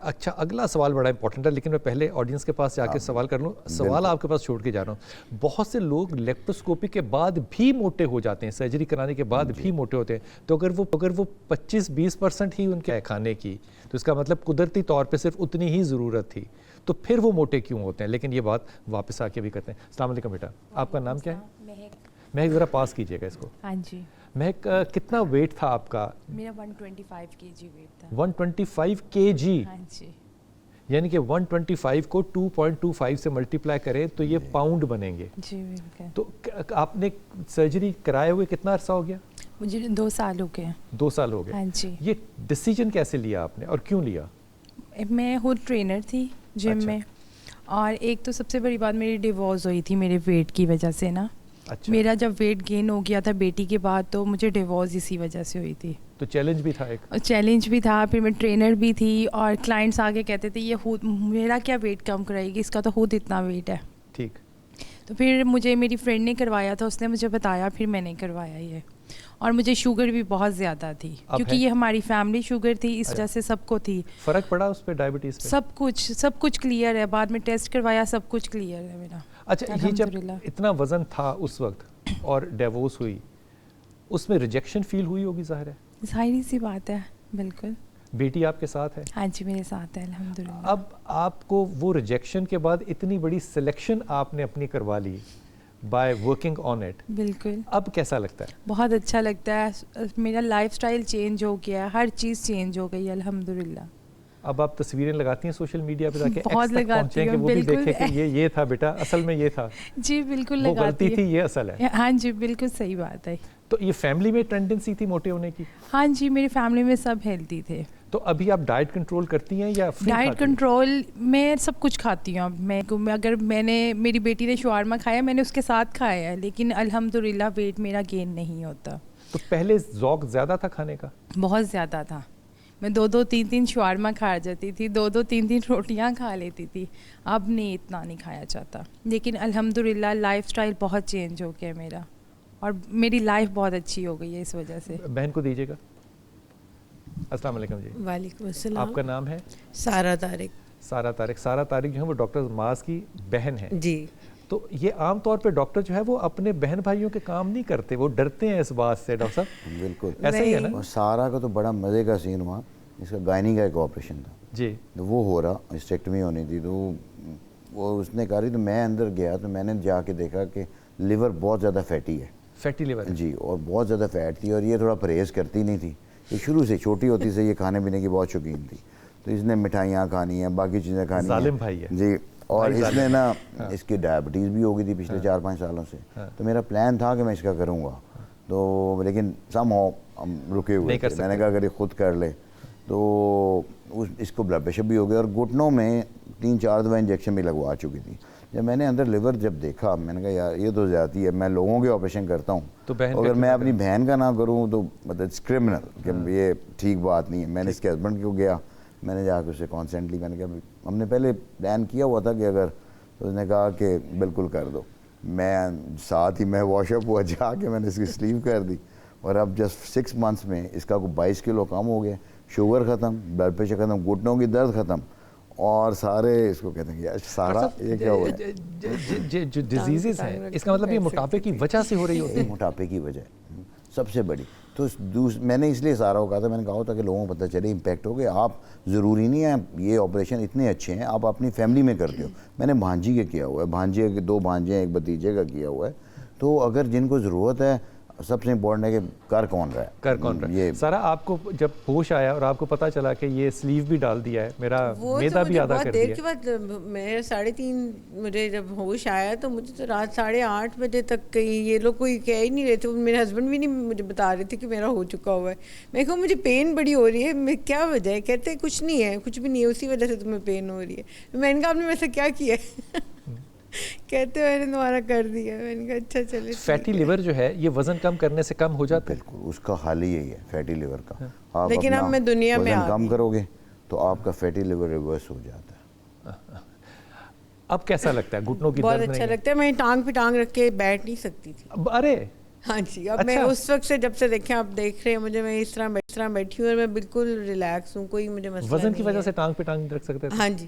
اچھا اگلا سوال بڑا امپورٹنٹ ہے، لیکن میں پہلے آڈینس کے پاس جا کے سوال کر لوں. سوال آپ کے پاس چھوڑ کے جا رہا ہوں. بہت سے لوگ لیپٹوسکوپی کے بعد بھی موٹے ہو جاتے ہیں، سرجری کرانے کے بعد بھی موٹے ہوتے ہیں. تو اگر وہ 25-20% ہی ان کے کھانے کی، تو اس کا مطلب قدرتی طور پہ صرف اتنی ہی ضرورت تھی، تو پھر وہ موٹے کیوں ہوتے ہیں؟ لیکن یہ بات واپس آ کے بھی کرتے ہیں. السلام علیکم بیٹا، آپ کا نام کیا ہے؟ مہک ذرا پاس کیجیے گا اس کو. ہاں جی. مہک کتنا ویٹ تھا آپ کا؟ میرا 125 kg ویٹ تھا. 125 kg؟ ہاں جی. یعنی کہ 125 کو 2.25 سے ملٹیپلائی کریں تو یہ پاؤنڈ بنیں گے. جی بالکل. تو آپ نے سرجری کرائے ہوئے کتنا عرصہ ہو گیا؟ مجھے 2 سال ہو گئے. 2 سال ہو گئے. ہاں جی. یہ ڈیسیجن کیسے لیا آپ نے اور کیوں لیا؟ میں خود ٹرینر تھی جم میں، اور ایک تو سب سے بڑی بات میری ڈیورس ہوئی تھی میرے ویٹ کی وجہ سے نا. میرا جب ویٹ گین ہو گیا تھا بیٹی کے بعد تو مجھے ڈیورس اسی وجہ سے ہوئی تھی. تو چیلنج بھی تھا ایک؟ چیلنج بھی تھا. پھر میں ٹرینر بھی تھی اور کلائنٹس آگے کہتے تھے یہ خود میرا کیا ویٹ کم کرائے گی، اس کا تو خود اتنا ویٹ ہے. ٹھیک. تو پھر مجھے میری فرینڈ نے کروایا تھا، اس نے مجھے بتایا، پھر میں نے کروایا یہ. اور مجھے شوگر بھی بہت زیادہ تھی کیونکہ یہ ہماری فیملی شوگر تھی، اس وجہ سے سب کو تھی. فرق پڑا اس پہ ڈائبٹیز پہ؟ سب کچھ کلیئر ہے، بعد میں ٹیسٹ کروایا سب کچھ کلیئر ہے میرا. اچھا، یہ جب اتنا وزن تھا اس وقت اور ڈیورس ہوئی، اس میں ریجیکشن فیل ہوئی ہوگی؟ ظاہر ہے، ظاہری سی بات ہے. بالکل. بیٹی آپ کے ساتھ ہے؟ ہاں جی میرے ساتھ ہے الحمدللہ. اب آپ کو وہ ریجیکشن کے بعد اتنی بڑی سلیکشن آپ نے اپنی کروا لی بائی ورکنگ آن اٹ. بالکل. اب کیسا لگتا ہے؟ بہت اچھا لگتا ہے. میرا لائف سٹائل چینج ہو گیا ہے، ہر چیز چینج ہو گئی الحمدللہ. اب آپ تصویریں لگاتی ہیں سوشل میڈیا پہ تاکہ بہت لگاتی ہیں کہ وہ بھی دیکھیں کہ یہ تھا بیٹا، اصل میں یہ تھا. جی بالکل وہ لگاتی غلطی تھی، یہ اصل ہے. ہاں جی بالکل صحیح بات ہے. تو یہ فیملی میں ٹینڈنسی تھی موٹے ہونے کی؟ ہاں جی میری فیملی میں سب ہیلتھی تھے. تو ابھی آپ ڈائٹ کنٹرول کرتی ہیں یا فری؟ ڈائٹ کنٹرول میں سب کچھ کھاتی ہوں. میں اگر میری بیٹی نے شاورما کھایا میں نے اس کے ساتھ کھایا ہے، لیکن الحمدللہ ویٹ میرا گین نہیں ہوتا. تو پہلے ذوق زیادہ تھا کھانے کا؟ بہت زیادہ تھا. میں 2-3 شاورما کھا جاتی تھی، 2-3 روٹیاں کھا لیتی تھی. اب نہیں، اتنا نہیں کھایا جاتا. لیکن الحمدللہ لائف سٹائل بہت چینج ہو گیا میرا، اور میری لائف بہت اچھی ہو گئی ہے اس وجہ سے. بہن کو دیجیے گا. السلام علیکم جی. وعلیکم السلام. آپ کا نام ہے؟ سارہ طارق. سارہ طارق. سارہ طارق جو ہے وہ ڈاکٹر معاذ کی بہن ہے. جی. تو یہ عام طور پہ ڈاکٹر جو ہے وہ اپنے بہن بھائیوں کے کام نہیں کرتے، وہ ڈرتے ہیں اس بات سے. ڈاکٹر صاحب بالکل ایسا ہی ہے نا؟ سارہ کا تو بڑا مزے کا سین ہوا. اس کا گائنی کا ایک آپریشن تھا جی، تو وہ ہو رہا، اسٹیکٹمی ہونی تھی. تو وہ اس نے کہا رہی، تو میں اندر گیا تو میں نے جا کے دیکھا کہ لیور بہت زیادہ فیٹی ہے. فیٹی لیور جی، اور بہت زیادہ فیٹ تھی، اور یہ تھوڑا پرہیز کرتی نہیں تھی. یہ شروع سے چھوٹی ہوتی سے یہ کھانے پینے کی بہت شوقین تھی. تو اس نے مٹھائیاں کھانی ہیں، باقی چیزیں کھانی ہیں. ظالم بھائی ہے جی. اور اس نے نا اس کی ڈائبٹیز بھی ہو گئی تھی پچھلے 4-5 سالوں سے. تو میرا پلان تھا کہ میں اس کا کروں گا، تو لیکن سم ہاؤ ہم رکے ہوئے تھے. میں نے کہا اگر یہ خود کر لے تو اس کو بلڈ پریشر بھی ہو گیا، اور گھٹنوں میں 3-4 دفعہ انجیکشن بھی لگوا چکی تھی. جب میں نے اندر لیور جب دیکھا، میں نے کہا یار یہ تو زیادتی ہے. میں لوگوں کے آپریشن کرتا ہوں، تو اگر میں اپنی بہن کا نہ کروں تو مطلب اٹس کرمنل، کہ یہ ٹھیک بات نہیں ہے. میں نے اس کے ہسبینڈ کو گیا، میں نے جا کے اسے کانسنٹ لی. میں نے کہا ہم نے پہلے پلان کیا ہوا تھا کہ اگر، تو اس نے کہا کہ بالکل کر دو. میں ساتھ ہی میں واش اپ ہوا، جا کے میں نے اس کی سلیو کر دی. اور اب جسٹ 6 months میں اس کا کوئی 22 کلو کم ہو گیا. شوگر ختم، بلڈ پریشر ختم، گھٹنوں کی درد ختم، اور سارے اس کو کہتے ہیں یار سارا یہ کیا ہوا ہے. جو ڈیزیزز ہیں، اس کا مطلب یہ موٹاپے کی وجہ سے ہو رہی ہوتی ہے. موٹاپے کی وجہ سب سے بڑی. تو میں نے اس لیے سارا کو کہا تھا، میں نے کہا تھا کہ لوگوں کو پتہ چلے امپیکٹ ہو گیا. آپ ضروری نہیں ہے یہ آپریشن اتنے اچھے ہیں، آپ اپنی فیملی میں کرتے ہو. میں نے بھانجی کے کیا ہوا ہے، بھانجے کے 2 بھانجے ہیں، ایک بھتیجے کا کیا ہوا ہے. تو اگر جن کو ضرورت ہے، سب سے امپورٹنٹ ہے کہ کر کون رہا ہے. سارا آپ کو جب ہوش آیا اور آپ کو پتا چلا کہ یہ سلیو بھی ڈال دیا ہے، میرا میدا بھی آدھا کر دیا، دیر کے بعد میں 3:30 مجھے جب ہوش آیا تو مجھے تو رات 8:30 بجے تک کہیں یہ لوگ کوئی کہہ ہی نہیں رہے تھے. میرے ہسبینڈ بھی نہیں مجھے بتا رہے تھے کہ میرا ہو چکا ہوا ہے. میں کہا مجھے پین بڑی ہو رہی ہے. میں کیا وجہ ہے؟ کہتے کچھ نہیں ہے، کچھ بھی نہیں ہے، اسی وجہ سے تمہیں پین ہو رہی ہے. میں نے کہا آپ نے ویسا کیا کیا ہے؟ کہتے میں نے تمہارا کر دیا. میں نے کہا اچھا چلے. فیٹی لیور جو ہے یہ وزن کم کرنے سے کم ہو جاتا ہے. بالکل، اس کا حل ہی یہی ہے فیٹی لیور کا. آپ لیکن اب میں دنیا میں وزن کم کرو گے تو آپ کا فیٹی لیور ریورس ہو جاتا ہے. اب کیسا لگتا ہے؟ گھٹنوں کی درد بہت اچھا لگتا ہے. میں ٹانگ پہ ٹانگ رکھ کے بیٹھ نہیں سکتی تھی. ارے ہاں جی. اب میں اس وقت سے جب سے دیکھیں آپ دیکھ رہے ہیں مجھے, میں اس طرح بیٹھی ہوں اور میں بالکل ریلیکس ہوں, کوئی مجھے مسئلہ نہیں ہے. وزن کی وجہ سے ٹانگ پہ ٹانگ رکھ سکتے تھے؟ ہاں جی.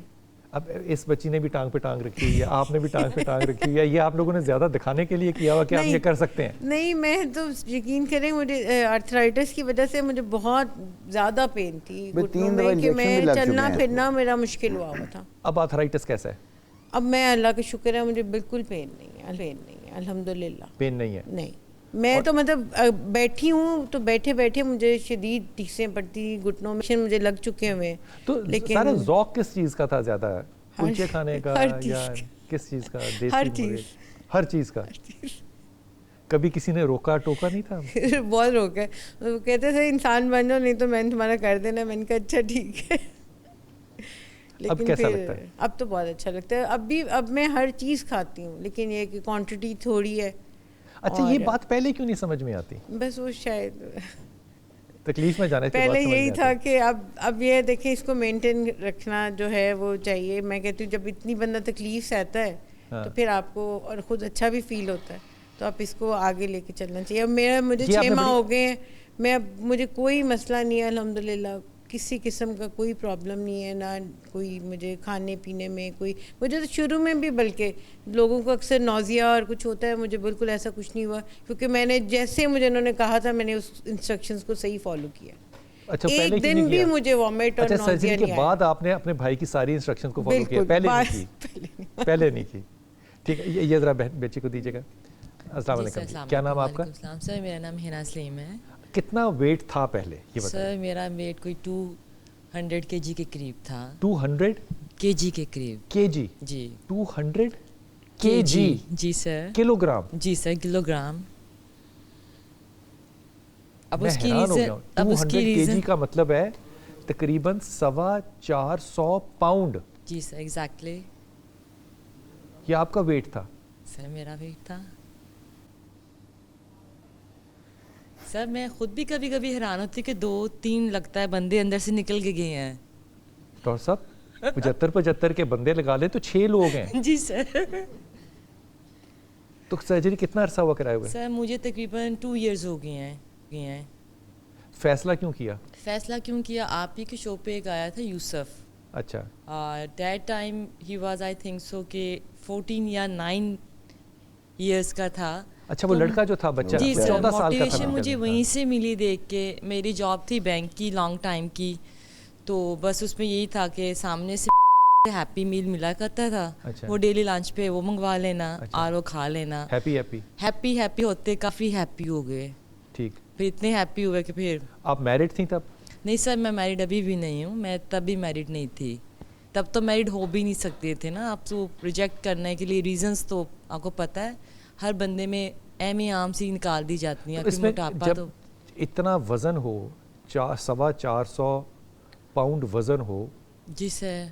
اب اس بچی نے بھی ٹانگ پہ ٹانگ رکھی ہوئی ہے, آپ نے بھی ٹانگ پہ ٹانگ رکھی ہوئی ہے, یہ آپ لوگوں نے زیادہ دکھانے کے لیے کیا ہوا کہ آپ یہ کر سکتے ہیں؟ نہیں, میں تو یقین کریں مجھے آرتھرائٹس کی وجہ سے مجھے بہت زیادہ پین تھی گھٹنوں میں کہ میں چلنا پھرنا میرا مشکل ہوا تھا. اب آرتھرائٹس کیسا ہے؟ اب میں اللہ کا شکر ہے مجھے بالکل پین نہیں ہے, الحمدللہ پین نہیں ہے. نہیں, میں تو مطلب بیٹھی ہوں تو بیٹھے بیٹھے مجھے شدید ٹھیسیں پڑتی گھٹنوں میں, مجھے لگ چکے ہوئے. تو سارا ذوق کس چیز کا تھا زیادہ, کلچے کھانے کا یا کس چیز کا؟ ہر چیز کا. کبھی کسی نے روکا ٹوکا نہیں تھا؟ بہت روکا ہے, کہتے تھے انسان بن جاؤ نہیں تو میں نے تمہارا کر دینا. میں نے کہا اچھا ٹھیک ہے. اب کیسا لگتا ہے؟ اب تو بہت اچھا لگتا ہے. اب میں ہر چیز کھاتی ہوں, لیکن یہ کہ کوانٹٹی تھوڑی ہے. اچھا, یہ بات پہلے کیوں نہیں سمجھ میں آتی؟ بس وہ شاید تکلیف میں جانے سے پہلے یہی تھا کہ اب یہ دیکھیں اس کو مینٹین رکھنا جو ہے وہ چاہیے. میں کہتی ہوں جب اتنی بندہ تکلیف سہتا ہے تو پھر آپ کو اور خود اچھا بھی فیل ہوتا ہے, تو آپ اس کو آگے لے کے چلنا چاہیے. اب مجھے 6 ماہ ہو گئے ہیں, مجھے کوئی مسئلہ نہیں ہے الحمدللہ, کسی قسم کا کوئی پرابلم نہیں ہے, نہ کوئی مجھے کھانے پینے میں کوئی. مجھے تو شروع میں بھی بلکہ لوگوں کو اکثر نوزیا اور کچھ ہوتا ہے, مجھے بالکل ایسا کچھ نہیں ہوا, کیونکہ میں نے جیسے مجھے انہوں نے کہا تھا میں نے اس انسٹرکشنز کو صحیح فالو کیا. اچھا, ایک دن بھی مجھے وامٹ اور نوزیا نہیں آیا. کے بعد آپ نے اپنے بھائی کی ساری انسٹرکشن کو فالو کیا؟ پہلے نہیں کی. ٹھیک ہے, یہ ذرا بیچی کو دیجیے گا. السلام علیکم, کیا نام آپ کا؟ سر میرا نام ہنا سلیم ہے. کتنا ویٹ تھا پہلے یہ بتائیں؟ سر میرا ویٹ کوئی 200 kg کے قریب تھا. 200 kg کے قریب. kg؟ جی, 200 kg. جی سر. Kilo gram? جی سر, کلو گرام. اب اس کی ریزن کا مطلب ہے تقریباً 450 پاؤنڈ. جی سر, ایگزیکٹلی. یہ آپ کا ویٹ تھا؟ سر میرا ویٹ تھا. سر میں خود بھی کبھی کبھی حیران ہوتی کہ 2-3 لگتا ہے بندے اندر سے نکل کے گئے ہیں. ڈاکٹر صاحب 75 کے بندے لگا لیں تو 6 لوگ ہیں. جی سر. تو سرجری کتنا عرصہ ہوا کرائے ہوئے؟ سر مجھے تقریباً 2 ایئرز ہو گئے ہیں. فیصلہ کیوں کیا؟ فیصلہ کیوں کیا, آپ ہی کے شو پہ ایک آیا تھا یوسف. اچھا. That time he was I think so کہ 14 یا 9 ایئرس کا تھا. اچھا, وہ لڑکا جو تھا بچہ 14 سال کا تھا. موٹیویشن مجھے وہیں سے ملی دیکھ کے. میری جاب تھی بینک کی لانگ ٹائم کی, تو بس اس میں یہی تھا کہ سامنے سے ہیپی میل ملا کرتا تھا. وہ ڈیلی لنچ پہ وہ منگوا لینا اور وہ کھا لینا. ہیپی ہوتے کافی ہیپی ہو گئے. ٹھیک. پھر اتنے ہیپی ہوئے کہ پھر. آپ میرڈ تھیں تب؟ نہیں سر, میں میرڈ ابھی بھی نہیں ہوں. میں تب بھی میرڈ نہیں تھی. تب تو میرڈ ہو بھی نہیں سکتے تھے نا. آپ تو ریجیکٹ کرنے کے لیے ریزنس تو آپ کو پتہ ہے ہر بندے میں اہم عام سی نکال دی جاتی ہیں. جب اتنا وزن ہو 450 پاؤنڈ وزن ہو. جی سر.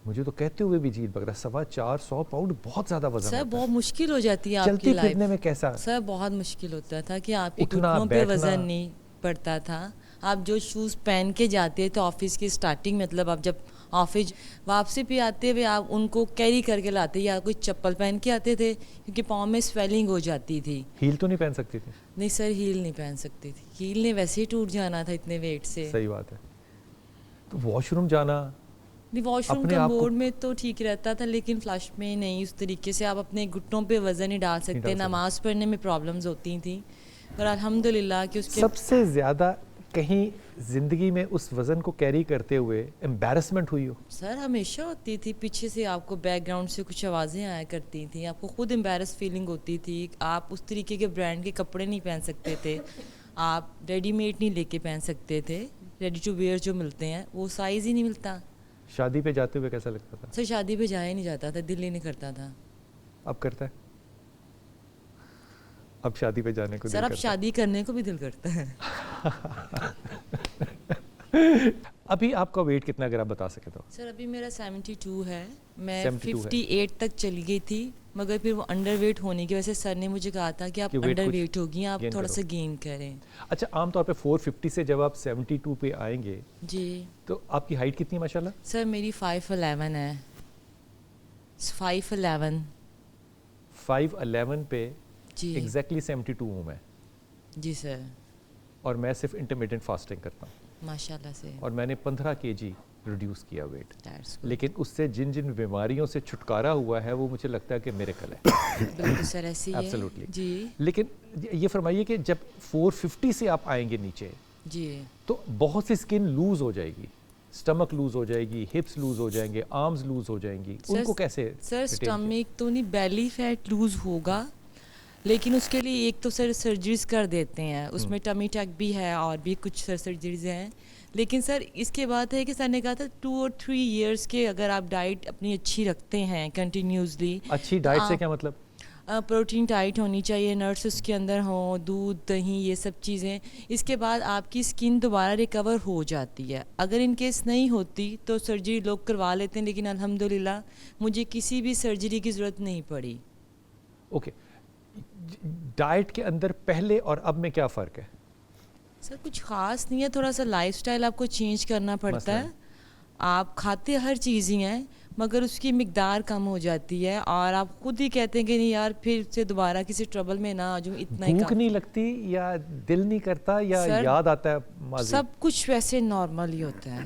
مجھے تو کہتے ہوئے بھی جیل بک رہا ہے. 450 پاؤنڈ بہت زیادہ وزن سر. بہت مشکل ہو جاتی ہے آپ کی لائف. چلتے پھرنے میں کیسا؟ سر بہت مشکل ہوتا تھا کہ آپ کے گھٹنوں پہ وزن نہیں پڑتا تھا. آپ جو شوز پہن کے جاتے تھے آفس کی اسٹارٹنگ, مطلب آپ جب آفس واپسی پہ آتے ہوئے آپ ان کو کیری کر کے لاتے, یا کوئی چپل پہن کے آتے تھے کیونکہ پاؤں میں سویلنگ ہو جاتی تھی. ہیل تو نہیں پہن سکتی تھی؟ نہیں سر, ہیل نہیں پہن سکتی تھی. ہیل نے ویسے ہی ٹوٹ جانا تھا اتنے ویٹ سے. صحیح بات ہے. تو واش روم جانا, نہیں واش روم کا موڈ میں تو ٹھیک رہتا تھا, لیکن فلش میں نہیں. اس طریقے سے آپ اپنے گھٹنوں پہ وزن نہیں ڈال سکتے. نماز پڑھنے میں پرابلمز ہوتی تھیں, اور الحمدللہ کہ اس کے سب سے زیادہ کہیں زندگی میں اس وزن کو کیری کرتے ہوئے امبیرسمنٹ ہوئی ہو؟ سر ہمیشہ ہوتی تھی. پیچھے سے آپ کو بیک گراؤنڈ سے کچھ آوازیں آیا کرتی تھیں, آپ کو خود امبیرس فیلنگ ہوتی تھی. آپ اس طریقے کے برانڈ کے کپڑے نہیں پہن سکتے تھے. آپ ریڈی میڈ نہیں لے کے پہن سکتے تھے. ریڈی ٹو ویئر جو ملتے ہیں وہ سائز ہی نہیں ملتا. شادی پہ جاتے ہوئے کیسا لگتا تھا؟ سر شادی پہ جایا نہیں جاتا تھا, دل ہی نہیں کرتا تھا. اب کرتا ہے؟ اب شادی پہ جانے کو سر اب شادی کرنے کو بھی دل کرتا ہے. ابھی آپ کا ویٹ کتنا اگر آپ بتا سکے تو؟ سر ابھی میرا 72 ہے. میں 58 تک چلی گئی تھی, مگر پھر وہ انڈر ویٹ ہونے کی وجہ سے سر نے مجھے کہا تھا کہ آپ انڈر ویٹ ہوگی, آپ تھوڑا سا گین کریں. اچھا, عام طور پہ 450 سے جب آپ 72 پہ آئیں گے جی, تو آپ کی ہائٹ کتنی ہے ماشاء اللہ؟ سر میری 5'11" ہے. 5'11". 5'11" پہ جی ایگزیکٹلی 72 ہوں میں جی سر. اور میں صرف انٹرمیڈیٹ فاسٹنگ کرتا ہوں ماشاء اللہ سے. اور میں نے 15 kg ریڈیوس کیا ویٹ. That's good. لیکن اس سے جن جن بیماریوں سے چھٹکارا ہوا ہے وہ مجھے لگتا ہے کہ میریکل ہے. بالکل سر ایسے ہی ہے. ایبسلیوٹلی. جی لیکن یہ فرمائیے کہ جب 450 سے آپ آئیں گے نیچے جی تو بہت سی اسکن لوز ہو جائے گی, اسٹمک لوز ہو جائے گی, ہپس لوز ہو جائیں گے, آرمز لوز ہو جائیں گی, ان کو کیسے؟ سر اسٹمک تو نہیں, بیلی فیٹ لوز ہوگا, لیکن اس کے لیے ایک تو سر سرجریز کر دیتے ہیں, اس میں ٹمی ٹیک بھی ہے اور بھی کچھ سرجریز ہیں. لیکن سر اس کے بعد ہے کہ سر نے کہا تھا 2 اور 3 ایئرس کے اگر آپ ڈائٹ اپنی اچھی رکھتے ہیں کنٹینیوسلی. اچھی ڈائٹ سے کیا مطلب؟ پروٹین ڈائٹ ہونی چاہیے, نٹس اس کے اندر ہوں, دودھ دہی یہ سب چیزیں. اس کے بعد آپ کی اسکن دوبارہ ریکور ہو جاتی ہے. اگر ان کیس نہیں ہوتی تو سرجری لوگ کروا لیتے ہیں, لیکن الحمدللہ مجھے کسی بھی سرجری کی ضرورت نہیں پڑی. اوکے, ڈائٹ کے اندر پہلے اور اب میں کیا فرق ہے؟ سر کچھ خاص نہیں ہے, تھوڑا سا لائف سٹائل آپ کو چینج کرنا پڑتا ہے. آپ کھاتے ہر چیز ہی ہیں مگر اس کی مقدار کم ہو جاتی ہے, اور آپ خود ہی کہتے ہیں کہ نہیں یار پھر سے دوبارہ کسی ٹربل میں نہ آ جاؤں. اتنا ہی بھوک نہیں لگتی یا دل نہیں کرتا یا یاد آتا ہے؟ سب کچھ ویسے نارمل ہی ہوتا ہے.